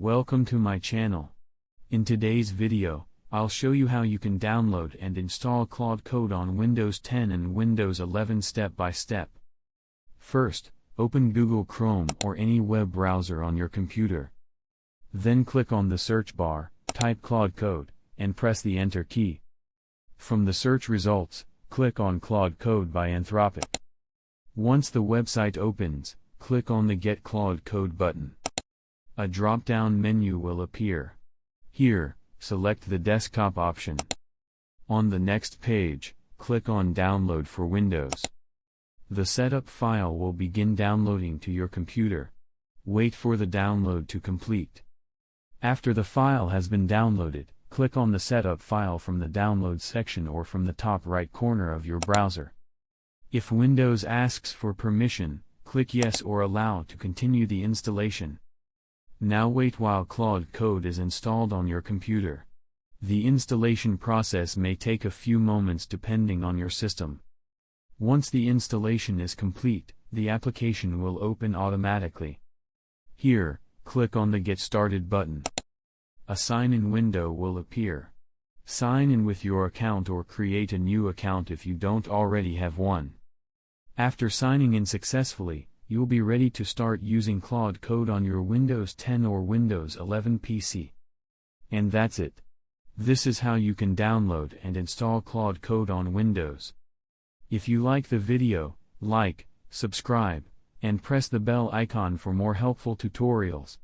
Welcome to my channel. In today's video, I'll show you how you can download and install Claude Code on Windows 10 and Windows 11 step by step. First, open Google Chrome or any web browser on your computer. Then click on the search bar, type Claude Code, and press the Enter key. From the search results, click on Claude Code by Anthropic. Once the website opens, click on the Get Claude Code button. A drop-down menu will appear. Here, select the desktop option. On the next page, click on Download for Windows. The setup file will begin downloading to your computer. Wait for the download to complete. After the file has been downloaded, click on the setup file from the Download section or from the top right corner of your browser. If Windows asks for permission, click Yes or Allow to continue the installation. Now wait while Claude Code is installed on your computer. The installation process may take a few moments depending on your system. Once the installation is complete, the application will open automatically. Here, click on the Get Started button. A sign-in window will appear. Sign in with your account or create a new account if you don't already have one. After signing in successfully, you'll be ready to start using Claude Code on your Windows 10 or Windows 11 PC. And that's it. This is how you can download and install Claude Code on Windows. If you like the video, like, subscribe, and press the bell icon for more helpful tutorials.